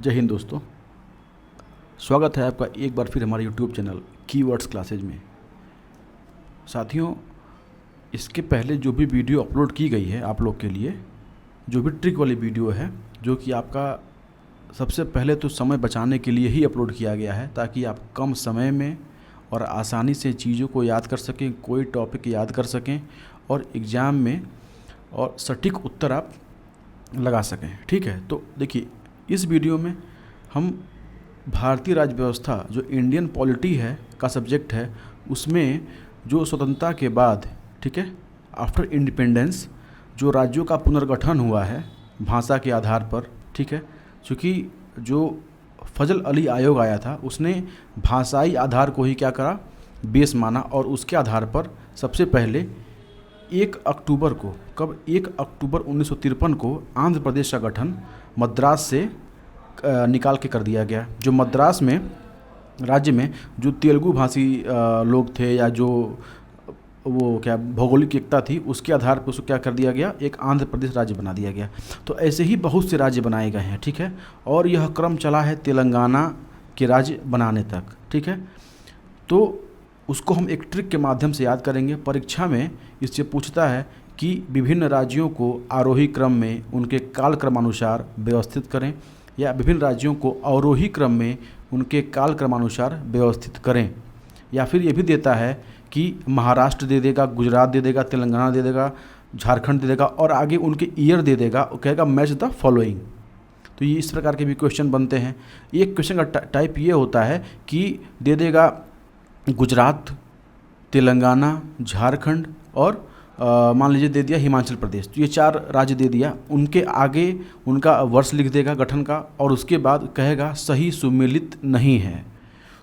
जय हिंद दोस्तों, स्वागत है आपका एक बार फिर हमारे YouTube चैनल कीवर्ड्स क्लासेज में। साथियों, इसके पहले जो भी वीडियो अपलोड की गई है आप लोग के लिए, जो भी ट्रिक वाली वीडियो है, जो कि आपका सबसे पहले तो समय बचाने के लिए ही अपलोड किया गया है, ताकि आप कम समय में और आसानी से चीज़ों को याद कर सकें, कोई टॉपिक याद कर सकें और एग्ज़ाम में और सटीक उत्तर आप लगा सकें। ठीक है, तो देखिए इस वीडियो में हम भारतीय राज्य व्यवस्था जो इंडियन पॉलिटी है का सब्जेक्ट है, उसमें जो स्वतंत्रता के बाद, ठीक है, आफ्टर इंडिपेंडेंस जो राज्यों का पुनर्गठन हुआ है भाषा के आधार पर, ठीक है, क्योंकि जो फजल अली आयोग आया था उसने भाषाई आधार को ही क्या करा, बेस माना, और उसके आधार पर सबसे पहले 1 अक्टूबर को, कब 1 अक्टूबर 1953 को आंध्र प्रदेश का गठन मद्रास से निकाल के कर दिया गया। जो मद्रास में राज्य में जो तेलुगु भाषी लोग थे, या जो वो क्या भौगोलिक एकता थी, उसके आधार पर उसको क्या कर दिया गया, एक आंध्र प्रदेश राज्य बना दिया गया। तो ऐसे ही बहुत से राज्य बनाए गए हैं, ठीक है, और यह क्रम चला है तेलंगाना के राज्य बनाने तक, ठीक है। तो उसको हम एक ट्रिक के माध्यम से याद करेंगे। परीक्षा में इससे पूछता है कि विभिन्न राज्यों को आरोही क्रम में उनके काल क्रमानुसार व्यवस्थित करें, या विभिन्न राज्यों को अवरोही क्रम में उनके काल क्रमानुसार व्यवस्थित करें। या फिर ये भी देता है कि महाराष्ट्र दे देगा, गुजरात दे देगा, तेलंगाना दे देगा, झारखंड दे देगा, और आगे उनके ईयर दे देगा, कहेगा मैच द फॉलोइंग। तो ये इस प्रकार के भी क्वेश्चन बनते हैं। एक क्वेश्चन का टाइप ये होता है कि दे देगा गुजरात, तेलंगाना, झारखंड और मान लीजिए दे दिया हिमाचल प्रदेश। तो ये 4 राज्य दे दिया, उनके आगे उनका वर्ष लिख देगा गठन का, और उसके बाद कहेगा सही सुमेलित नहीं है।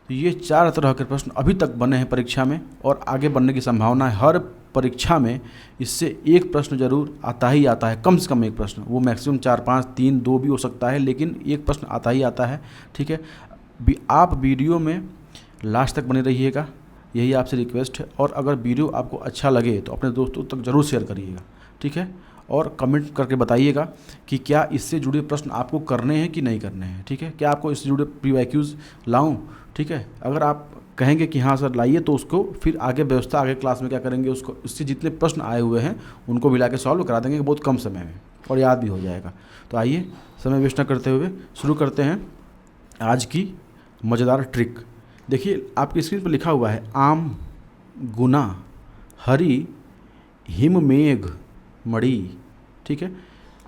तो ये 4 तरह के प्रश्न अभी तक बने हैं परीक्षा में, और आगे बनने की संभावना है। हर परीक्षा में इससे एक प्रश्न जरूर आता ही आता है, कम से कम एक प्रश्न, वो मैक्सिमम 4, 5, 3, 2 भी हो सकता है, लेकिन एक प्रश्न आता ही आता है, ठीक है। आप वीडियो में लास्ट तक बने रहिएगा, यही आपसे रिक्वेस्ट है। और अगर वीडियो आपको अच्छा लगे तो अपने दोस्तों तक ज़रूर शेयर करिएगा, ठीक है, और कमेंट करके बताइएगा कि क्या इससे जुड़े प्रश्न आपको करने हैं कि नहीं करने हैं, ठीक है, क्या आपको इससे जुड़े प्रीवाइक्यूज़ लाऊं, ठीक है। अगर आप कहेंगे कि हाँ सर लाइए, तो उसको फिर आगे व्यवस्था, आगे क्लास में क्या करेंगे, उसको इससे जितने प्रश्न आए हुए हैं उनको मिला के सॉल्व करा देंगे बहुत कम समय में, और याद भी हो जाएगा। तो आइए समय वेस्ट न करते हुए शुरू करते हैं आज की मज़ेदार ट्रिक। देखिए आपकी स्क्रीन पर लिखा हुआ है आम गुना हरि हिम मेघ मणि, ठीक है।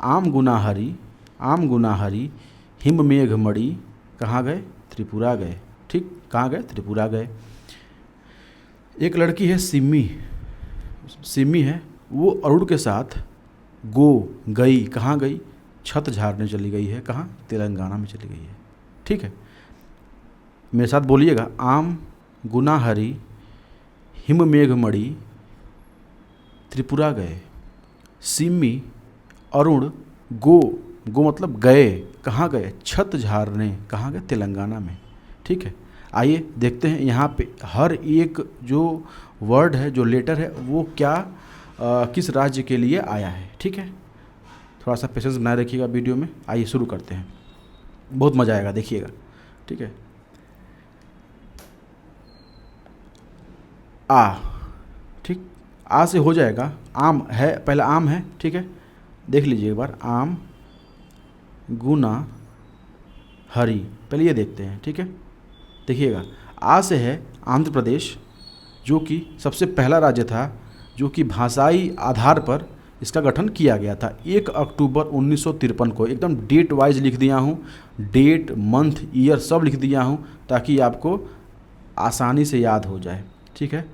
आम गुना हरि हिम मेघ मणि, कहाँ गए, त्रिपुरा गए, ठीक, कहाँ गए, त्रिपुरा गए। एक लड़की है सिमी है, वो अरुण के साथ गई, कहाँ गई, छत झाड़ने चली गई है, कहाँ, तेलंगाना में चली गई है, ठीक है। मेरे साथ बोलिएगा, आम गुना हरि हिम मेघ मणि त्रिपुरा गए, सिमी अरुण गो मतलब गए, कहाँ गए, छत झाड़ने, कहाँ गए, तेलंगाना में, ठीक है। आइए देखते हैं यहाँ पे हर एक जो वर्ड है, जो लेटर है, वो क्या किस राज्य के लिए आया है, ठीक है। थोड़ा सा पेशेंस बनाए रखिएगा वीडियो में। आइए शुरू करते हैं, बहुत मज़ा आएगा, देखिएगा, ठीक है। आ, ठीक, आ से हो जाएगा, आम है, पहला आम है, ठीक है, देख लीजिए एक बार, आम गुना हरी, पहले ये देखते हैं, ठीक है। देखिएगा, आ से है आंध्र प्रदेश, जो कि सबसे पहला राज्य था, जो कि भाषाई आधार पर इसका गठन किया गया था 1 अक्टूबर 1953 को। एकदम डेट वाइज लिख दिया हूँ, डेट, मंथ, ईयर सब लिख दिया हूँ, ताकि आपको आसानी से याद हो जाए, ठीक है।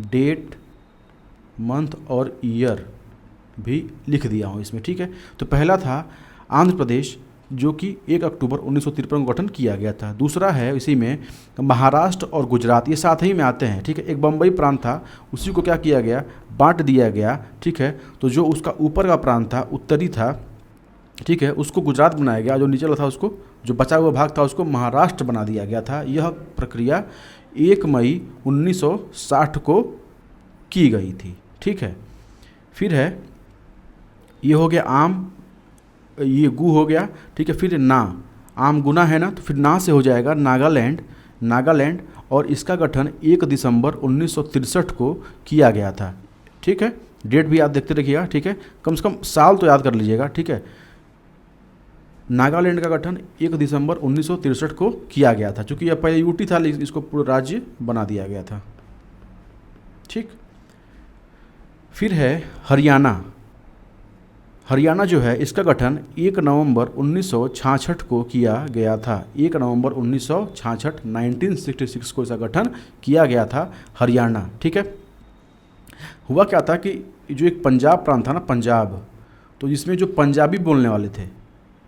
डेट, मंथ और ईयर भी लिख दिया हूँ इसमें, ठीक है। तो पहला था आंध्र प्रदेश, जो कि 1 अक्टूबर 1953 को गठन किया गया था। दूसरा है इसी में महाराष्ट्र और गुजरात, ये साथ ही में आते हैं, ठीक है। एक बम्बई प्रांत था, उसी को क्या किया गया, बांट दिया गया, ठीक है। तो जो उसका ऊपर का प्रांत था, उत्तरी था, ठीक है, उसको गुजरात बनाया गया, जो निचला था उसको, जो बचा हुआ भाग था उसको महाराष्ट्र बना दिया गया था। यह प्रक्रिया 1 मई 1960 को की गई थी, ठीक है। फिर है, ये हो गया आम, ये गु हो गया, ठीक है। फिर ना, आम गुना है ना, तो फिर ना से हो जाएगा नागालैंड, नागालैंड, और इसका गठन 1 दिसंबर 1963 को किया गया था। ठीक है, डेट भी याद देखते रखिएगा। ठीक है, कम से कम साल तो याद कर लीजिएगा। ठीक है, नागालैंड का गठन 1 दिसंबर 1963 को किया गया था। चूँकि यह पहले यूटी था, लेकिन इसको पूरा राज्य बना दिया गया था। ठीक, फिर है हरियाणा। हरियाणा जो है इसका गठन 1 नवंबर 1966 को किया गया था। 1 नवंबर 1966, 1966 को इसका गठन किया गया था हरियाणा। ठीक है, हुआ क्या था कि जो एक पंजाब प्रांत था ना, पंजाब, तो जिसमें जो पंजाबी बोलने वाले थे,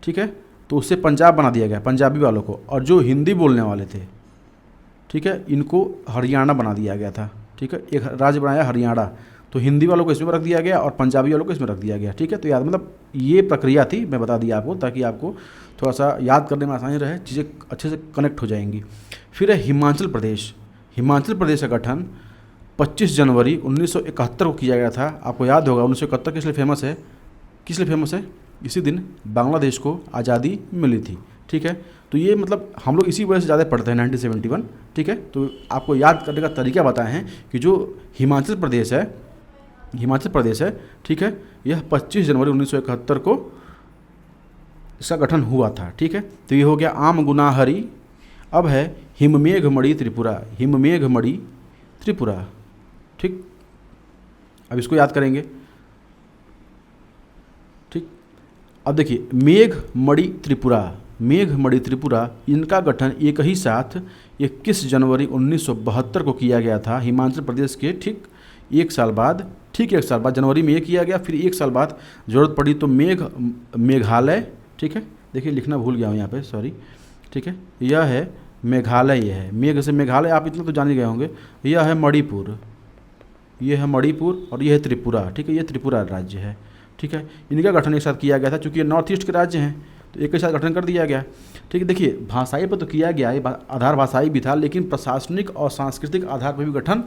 ठीक है, तो उससे पंजाब बना दिया गया पंजाबी वालों को, और जो हिंदी बोलने वाले थे, ठीक है, इनको हरियाणा बना दिया गया था। ठीक है, एक राज्य बनाया हरियाणा, तो हिंदी वालों को इसमें रख दिया गया और पंजाबी वालों को इसमें रख दिया गया। ठीक है, तो याद मतलब ये प्रक्रिया थी, मैं बता दिया आपको, ताकि आपको थोड़ा सा याद करने में आसानी रहे, चीज़ें अच्छे से कनेक्ट हो जाएंगी। फिर है हिमाचल प्रदेश। हिमाचल प्रदेश का गठन 25 जनवरी 1971 को किया गया था। आपको याद होगा 1971 किस लिए फेमस है? किस लिए फेमस है? इसी दिन बांग्लादेश को आज़ादी मिली थी। ठीक है, तो ये मतलब हम लोग इसी वजह से ज़्यादा पढ़ते हैं 1971। ठीक है, तो आपको याद करने का तरीका बताए हैं कि जो हिमाचल प्रदेश है, हिमाचल प्रदेश है, ठीक है, यह 25 जनवरी 1971 को इसका गठन हुआ था। ठीक है, तो ये हो गया आम गुना हरि। अब है हिममेघ मणि त्रिपुरा। हिममेघ मणि त्रिपुरा। ठीक, अब इसको याद करेंगे। ठीक, अब देखिए मेघ मणि त्रिपुरा, मेघ मणि त्रिपुरा, इनका गठन एक ही साथ 21 जनवरी 1972 को किया गया था हिमाचल प्रदेश के ठीक एक साल बाद। ठीक, एक साल बाद जनवरी में ये किया गया, फिर एक साल बाद ज़रूरत पड़ी तो मेघालय। ठीक है, देखिए लिखना भूल गया हूँ यहाँ पे, सॉरी। ठीक है, यह है मेघालय, यह है मेघ से मेघालय, आप इतना तो जान ही गए होंगे। यह है मणिपुर, यह है मणिपुर, और यह है त्रिपुरा। ठीक है, यह त्रिपुरा राज्य है। ठीक है, इनका गठन एक साथ किया गया था, चूँकि ये नॉर्थ ईस्ट के राज्य हैं तो एक ही साथ गठन कर दिया गया। ठीक है, देखिए भाषाई पर तो किया गया, ये आधार भाषाई भी था, लेकिन प्रशासनिक और सांस्कृतिक आधार पर भी गठन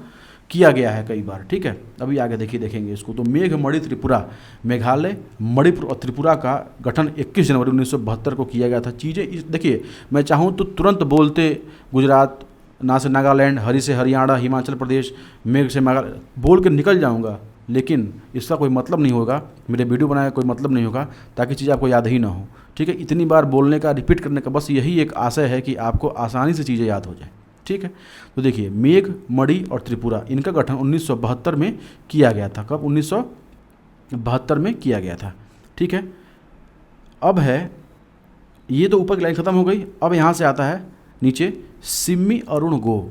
किया गया है कई बार। ठीक है, अभी आगे देखिए देखेंगे इसको। तो मेघ मणि त्रिपुरा, मेघालय, मणिपुर और त्रिपुरा का गठन 21 जनवरी 1972 को किया गया था। चीज़ें देखिए, मैं चाहूँ तो तुरंत बोलते गुजरात, ना से नागालैंड, हरि से हरियाणा, हिमाचल प्रदेश, मेघ से मेघालय बोल के निकल जाऊँगा, लेकिन इसका कोई मतलब नहीं होगा, मेरे वीडियो बनाने का कोई मतलब नहीं होगा, ताकि चीज़ें आपको याद ही ना हो। ठीक है, इतनी बार बोलने का, रिपीट करने का बस यही एक आशय है कि आपको आसानी से चीज़ें याद हो जाए। ठीक है, तो देखिए मेघ मणि और त्रिपुरा, इनका गठन 1972 में किया गया था। कब? 1972 में किया गया था। ठीक है, अब है, ये तो ऊपर की लाइन खत्म हो गई। अब यहाँ से आता है नीचे सिम्मी अरुण गो।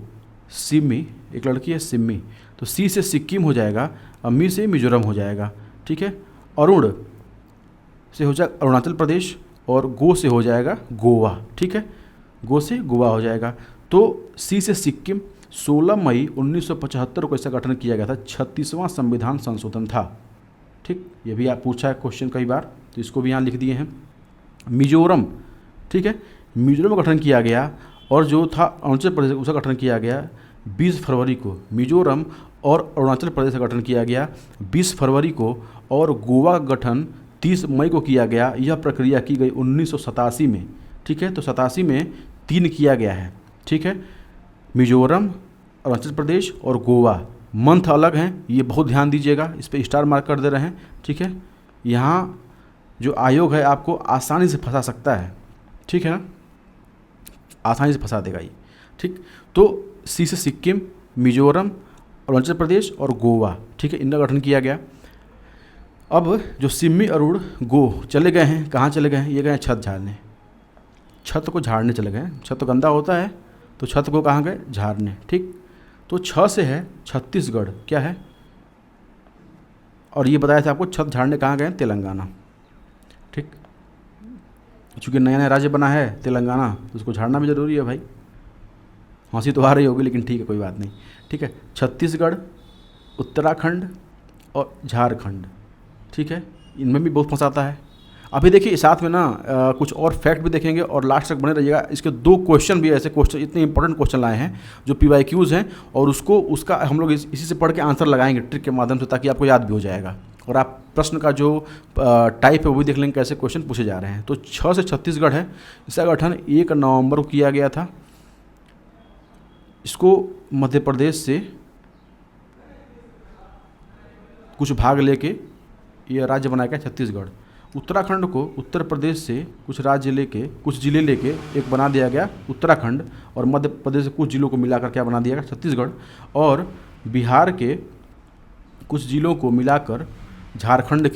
सिम्मी, एक लड़की है सिम्मी, तो सी से सिक्किम हो जाएगा और मी से मिजोरम हो जाएगा। ठीक है, अरुण से हो जाएगा अरुणाचल प्रदेश, और गो से हो जाएगा गोवा। ठीक है, गो से गोवा हो जाएगा। तो सी से सिक्किम 16 मई 1975 को इसका गठन किया गया था। 36वां संविधान संशोधन था। ठीक, ये भी आप पूछा है क्वेश्चन कई बार, तो इसको भी यहाँ लिख दिए हैं। मिजोरम, ठीक है, मिजोरम का गठन किया गया, और जो था अरुणाचल प्रदेश उसका गठन किया गया 20 फरवरी को। मिजोरम और अरुणाचल प्रदेश का गठन किया गया 20 फरवरी को, और गोवा का गठन 30 मई को किया गया। यह प्रक्रिया की गई 1987 में। ठीक है, तो 87 में 3 किया गया है। ठीक है, मिजोरम, अरुणाचल प्रदेश और गोवा, मंथ अलग हैं, ये बहुत ध्यान दीजिएगा, इस पर स्टार मार्क कर दे रहे हैं। ठीक है, यहाँ जो आयोग है आपको आसानी से फंसा सकता है। ठीक है ना, आसानी से फंसा देगा ये। ठीक, तो सी से सिक्किम, मिजोरम, अरुणाचल प्रदेश और गोवा, ठीक है, इनका गठन किया गया। अब जो सिम्मी अरुण गो चले गए हैं, कहाँ चले गए हैं? ये गए हैं छत झाड़ने, छत को झाड़ने चले गए। छत तो गंदा होता है, तो छत को कहाँ गए? झाड़ने। ठीक, तो 6 से है छत्तीसगढ़, क्या है? और ये बताया था आपको छत झाड़ने कहाँ गए? तेलंगाना। ठीक, चूँकि नया नया राज्य बना है तेलंगाना, तो उसको झाड़ना भी ज़रूरी है भाई। हंसी तो आ रही होगी, लेकिन ठीक है, कोई बात नहीं। ठीक है, छत्तीसगढ़, उत्तराखंड और झारखंड, ठीक है, इनमें भी बहुत फंसाता है। अभी देखिए साथ में ना कुछ और फैक्ट भी देखेंगे, और लास्ट तक बने रहिएगा। इसके 2 क्वेश्चन भी ऐसे क्वेश्चन, इतने इंपॉर्टेंट क्वेश्चन लाए हैं जो PYQs हैं, और उसका हम लोग इसी से पढ़ के आंसर लगाएंगे ट्रिक के माध्यम से, ताकि आपको याद भी हो जाएगा। और आप प्रश्न का जो टाइप है वो भी देख लेंगे कैसे क्वेश्चन पूछे जा रहे हैं। तो 6 से छत्तीसगढ़ है, इसका गठन 1 नवंबर को किया गया था। इसको मध्य प्रदेश से कुछ भाग लेके ये राज्य बनाया गया छत्तीसगढ़। उत्तराखंड को उत्तर प्रदेश से कुछ जिले लेके एक बना दिया गया उत्तराखंड, और मध्य प्रदेश से कुछ जिलों को मिलाकर क्या बना दिया गया छत्तीसगढ़, और बिहार के कुछ जिलों को मिलाकर झारखंड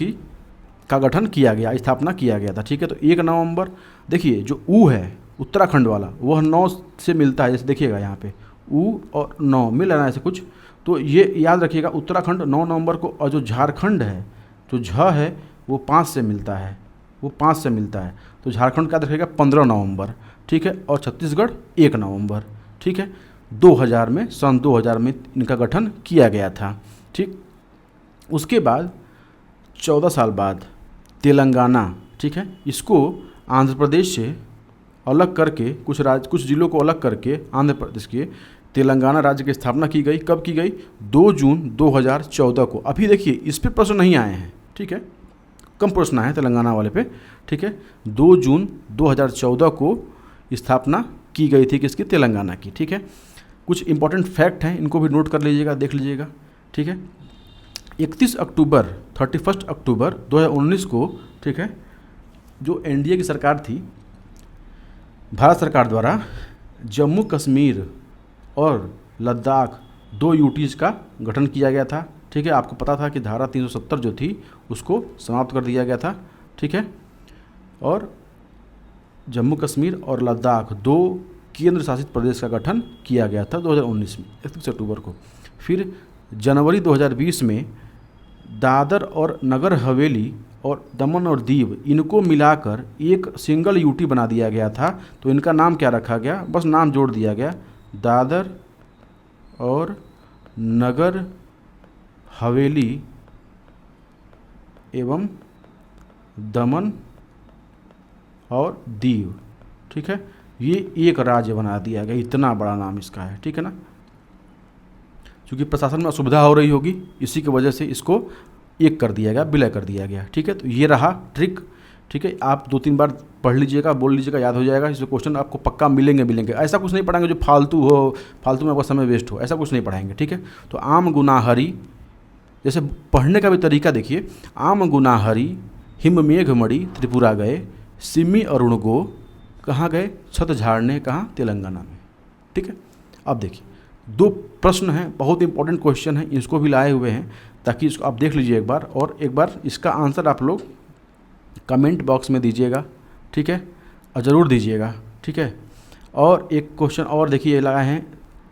का गठन किया गया, स्थापना किया गया था। ठीक है, तो 1 नवंबर, देखिए जो ऊ है उत्तराखंड वाला वह 9 से मिलता है, जैसे देखिएगा यहाँ पे ऊ और 9 मिल रहा है ऐसे कुछ, तो ये याद रखिएगा उत्तराखंड 9 नवंबर को, और जो झारखंड है जो झ है वो 5 से मिलता है, तो झारखंड का रखेगा 15 नवंबर। ठीक है, और छत्तीसगढ़ 1 नवंबर। ठीक है, 2000 में, सन 2000 में इनका गठन किया गया था। ठीक, उसके बाद 14 साल बाद तेलंगाना, ठीक है, इसको आंध्र प्रदेश से अलग करके कुछ जिलों को अलग करके आंध्र प्रदेश के तेलंगाना राज्य की स्थापना की गई। कब की गई? 2 जून 2014 को। अभी देखिए इस पर प्रश्न नहीं आए हैं, ठीक है, कम प्रश्न आए तेलंगाना वाले पे। ठीक है, 2 जून 2014 को स्थापना की गई थी किसकी? तेलंगाना की। ठीक है, कुछ इंपॉर्टेंट फैक्ट हैं, इनको भी नोट कर लीजिएगा, देख लीजिएगा। ठीक है, 31 अक्टूबर 2019 को, ठीक है, जो एनडीए की सरकार थी, भारत सरकार द्वारा जम्मू कश्मीर और लद्दाख 2 यूटीज़ का गठन किया गया था। ठीक है, आपको पता था कि धारा 370 जो थी उसको समाप्त कर दिया गया था। ठीक है, और जम्मू कश्मीर और लद्दाख 2 केंद्र शासित प्रदेश का गठन किया गया था 2019 में, 31 अक्टूबर को। फिर जनवरी 2020 में दादर और नगर हवेली और दमन और दीव, इनको मिलाकर एक सिंगल यूटी बना दिया गया था। तो इनका नाम क्या रखा गया? बस नाम जोड़ दिया गया, दादर और नगर हवेली एवं दमन और दीव। ठीक है, ये एक राज्य बना दिया गया, इतना बड़ा नाम इसका है। ठीक है ना, क्योंकि प्रशासन में असुविधा हो रही होगी, इसी की वजह से इसको एक कर दिया गया, विलय कर दिया गया। ठीक है, तो ये रहा ट्रिक। ठीक है, आप 2-3 बार पढ़ लीजिएगा, बोल लीजिएगा, याद हो जाएगा। इसमें क्वेश्चन आपको पक्का मिलेंगे। ऐसा कुछ नहीं पढ़ाएंगे जो फालतू में आपका समय वेस्ट हो, ऐसा कुछ नहीं पढ़ाएंगे। ठीक है, तो आम गुनाहरी, जैसे पढ़ने का भी तरीका देखिए, आम गुनाहरी हिम मेघ मणि त्रिपुरा गए, सिमी अरुण गो कहाँ गए? छत झाड़ने, कहाँ? तेलंगाना में। ठीक है, अब देखिए 2 प्रश्न हैं, बहुत इंपॉर्टेंट क्वेश्चन हैं, इसको भी लाए हुए हैं ताकि इसको आप देख लीजिए एक बार, और एक बार इसका आंसर आप लोग कमेंट बॉक्स में दीजिएगा। ठीक है, और ज़रूर दीजिएगा। ठीक है, और एक क्वेश्चन और देखिए ये लगा है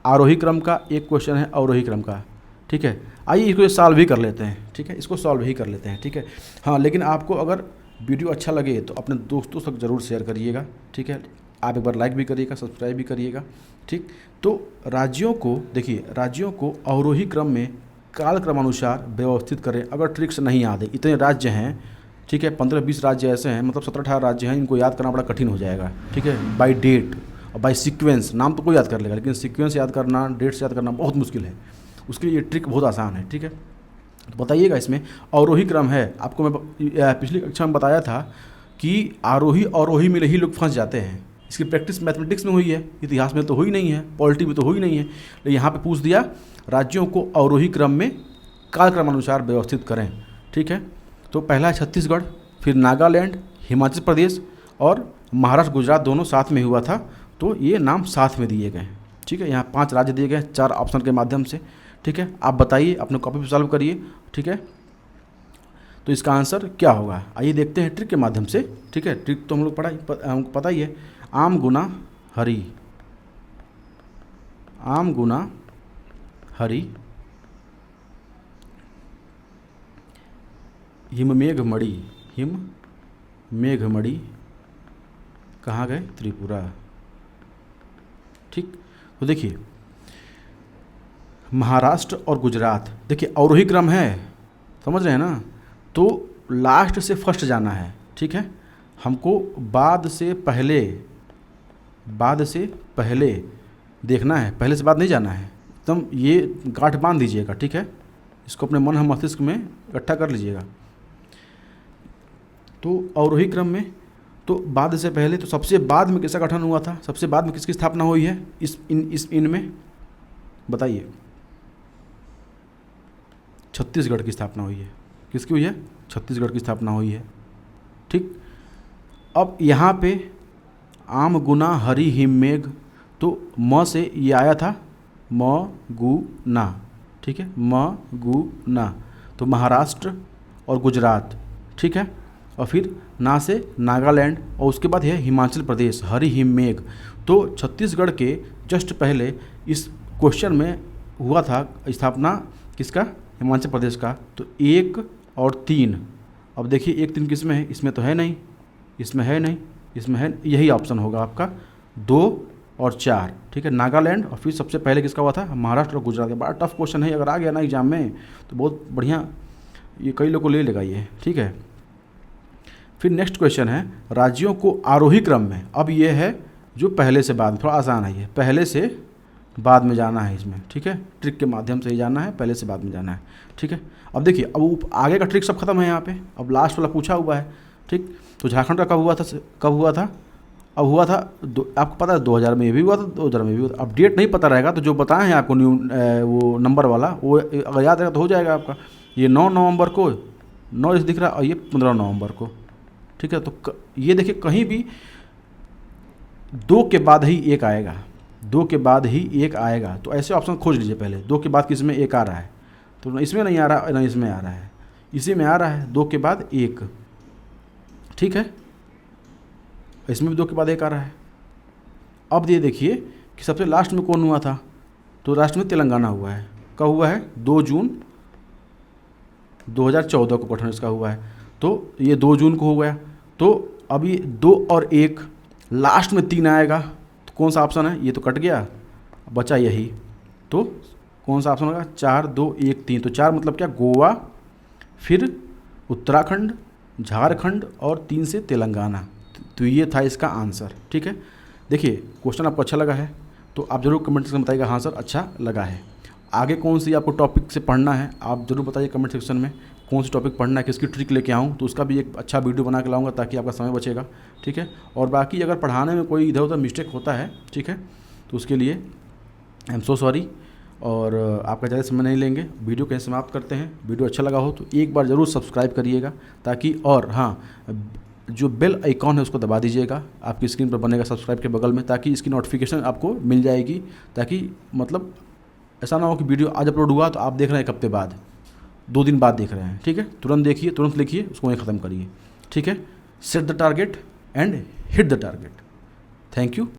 आरोही क्रम का, एक क्वेश्चन है अवरोही क्रम का। ठीक है, आइए इसको सॉल्व भी कर लेते हैं। ठीक है, इसको सॉल्व ही कर लेते हैं। ठीक है, हाँ, लेकिन आपको अगर वीडियो अच्छा लगे तो अपने दोस्तों तक ज़रूर शेयर करिएगा। ठीक है, आप एक बार लाइक भी करिएगा, सब्सक्राइब भी करिएगा। ठीक, तो राज्यों को देखिए, राज्यों को अवरोही क्रम में कालक्रमानुसार व्यवस्थित करें। अगर ट्रिक्स नहीं याद है, इतने राज्य हैं, ठीक है, 15-20 राज्य ऐसे हैं, मतलब 17-18 राज्य हैं, इनको याद करना बड़ा कठिन हो जाएगा। ठीक है, बाय डेट और बाय सीक्वेंस, नाम तो कोई याद कर लेगा, लेकिन सीक्वेंस याद करना, डेट्स याद करना बहुत मुश्किल है। उसके लिए ये ट्रिक बहुत आसान है। ठीक है, तो बताइएगा, इसमें अवरोही क्रम है। आपको मैं पिछली कक्षा में बताया था कि आरोही अवरोही में ही लोग फंस जाते हैं। इसकी प्रैक्टिस मैथमेटिक्स में हुई है, इतिहास में तो हुई नहीं है, पॉलिटी में तो हुई नहीं है, लेकिन यहाँ पे पूछ दिया राज्यों को अवरोही क्रम में कालक्रमानुसार व्यवस्थित करें। ठीक है, तो पहला है छत्तीसगढ़, फिर नागालैंड, हिमाचल प्रदेश और महाराष्ट्र, गुजरात दोनों साथ में हुआ था, तो ये नाम साथ में दिए गए हैं। ठीक है, यहाँ 5 राज्य दिए गए हैं 4 ऑप्शन के माध्यम से। ठीक है, आप बताइए, अपने कॉपी पे सॉल्व करिए। ठीक है, तो इसका आंसर क्या होगा? आइए देखते हैं ट्रिक के माध्यम से। ठीक है, ट्रिक तो हम लोग हमको पता ही है। आम गुना हरी, आम गुना हरी, हिम मेघ मणि कहाँ गए? त्रिपुरा। ठीक, तो देखिए महाराष्ट्र और गुजरात, देखिए अवरोही क्रम है, समझ रहे हैं ना, तो लास्ट से फर्स्ट जाना है। ठीक है, हमको बाद से पहले देखना है, पहले से बाद नहीं जाना है। एकदम ये गांठ बांध दीजिएगा। ठीक है, इसको अपने मन मस्तिष्क में इकट्ठा कर लीजिएगा। तो अवरोही क्रम में तो बाद से पहले तो सबसे बाद में किसका गठन हुआ था, सबसे बाद में किसकी स्थापना हुई है इन में बताइए। छत्तीसगढ़ की स्थापना हुई है। किसकी हुई है? छत्तीसगढ़ की स्थापना हुई है। ठीक, अब यहाँ पे आम गुना हरि हिम मेघ, तो म से ये आया था म गु ना, ठीक है, म गु ना, तो महाराष्ट्र और गुजरात, ठीक है, और फिर ना से नागालैंड, और उसके बाद है हिमाचल प्रदेश, हरि हिम मेघ। तो छत्तीसगढ़ के जस्ट पहले इस क्वेश्चन में हुआ था स्थापना किसका? हिमाचल प्रदेश का। तो 1 और 3, अब देखिए 1 3 किस में है? इसमें तो है नहीं, इसमें है नहीं, इसमें है, यही ऑप्शन होगा आपका 2 और 4, ठीक है, नागालैंड, और फिर सबसे पहले किसका हुआ था? महाराष्ट्र और गुजरात का। बड़ा टफ क्वेश्चन है, अगर आ गया ना एग्जाम में तो बहुत बढ़िया, ये कई लोग को ले लेगा ये, ठीक है। फिर नेक्स्ट क्वेश्चन है राज्यों को आरोही क्रम में। अब ये है जो पहले से बाद, थोड़ा आसान है ये, पहले से बाद में जाना है इसमें, ठीक है, ट्रिक के माध्यम से ही जाना है, पहले से बाद में जाना है, ठीक है। अब देखिए, अब आगे का ट्रिक सब खत्म है यहाँ पे, अब लास्ट वाला पूछा हुआ है, ठीक। तो झारखंड का कब हुआ था? अब हुआ था आपको पता है 2000 में ये भी हुआ था, 2000 में भी हुआ था। अब डेट नहीं पता रहेगा तो जो बताए हैं आपको न्यू वो नंबर वाला, वो अगर याद रहेगा तो हो जाएगा आपका। ये 9 नवंबर को 9 इस दिख रहा है, और ये 15 नवंबर को, ठीक है। तो ये देखिए कहीं भी 2 के बाद ही 1 आएगा, 2 के बाद ही 1 आएगा, तो ऐसे ऑप्शन खोज लीजिए पहले। 2 के बाद किस में 1 आ रहा है? तो इसमें नहीं आ रहा, ना इसमें आ रहा है, इसी में आ रहा है 2 के बाद 1, ठीक है। इसमें भी 2 के बाद 1 आ रहा है। अब ये देखिए कि सबसे लास्ट में कौन हुआ था? तो लास्ट में तेलंगाना हुआ है। कब हुआ है? 2 जून 2014 को गठन इसका हुआ है। तो ये 2 जून को हो गया। तो अब ये 2 और 1, लास्ट में 3 आएगा, तो कौन सा ऑप्शन है? ये तो कट गया, बचा यही, तो कौन सा ऑप्शन होगा? 4 2 1 3। तो 4 मतलब क्या? गोवा, फिर उत्तराखंड, झारखंड, और 3 से तेलंगाना। तो ये था इसका आंसर, ठीक है। देखिए क्वेश्चन आपको अच्छा लगा है तो आप ज़रूर कमेंट सेक्शन में बताइएगा हाँ सर अच्छा लगा है। आगे कौन सी आपको टॉपिक से पढ़ना है आप ज़रूर बताइए कमेंट सेक्शन में, कौन सी टॉपिक पढ़ना है, किसकी ट्रिक लेके आऊँ, तो उसका भी एक अच्छा वीडियो बना के लाऊंगा ताकि आपका समय बचेगा, ठीक है। और बाकी अगर पढ़ाने में कोई इधर उधर मिस्टेक होता है, ठीक है, तो उसके लिए आई एम सो सॉरी, और आपका ज़्यादा समय नहीं लेंगे, वीडियो कहीं समाप्त करते हैं। वीडियो अच्छा लगा हो तो एक बार ज़रूर सब्सक्राइब करिएगा ताकि, और हाँ, जो बेल आइकॉन है उसको दबा दीजिएगा, आपकी स्क्रीन पर बनेगा सब्सक्राइब के बगल में, ताकि इसकी नोटिफिकेशन आपको मिल जाएगी, ताकि मतलब ऐसा ना हो कि वीडियो आज अपलोड हुआ तो आप देख रहे हैं 1 हफ्ते बाद, 2 दिन बाद देख रहे हैं, ठीक है। तुरंत देखिए, तुरंत लिखिए, उसको वहीं ख़त्म करिए, ठीक है। Set the target and hit the target. Thank you.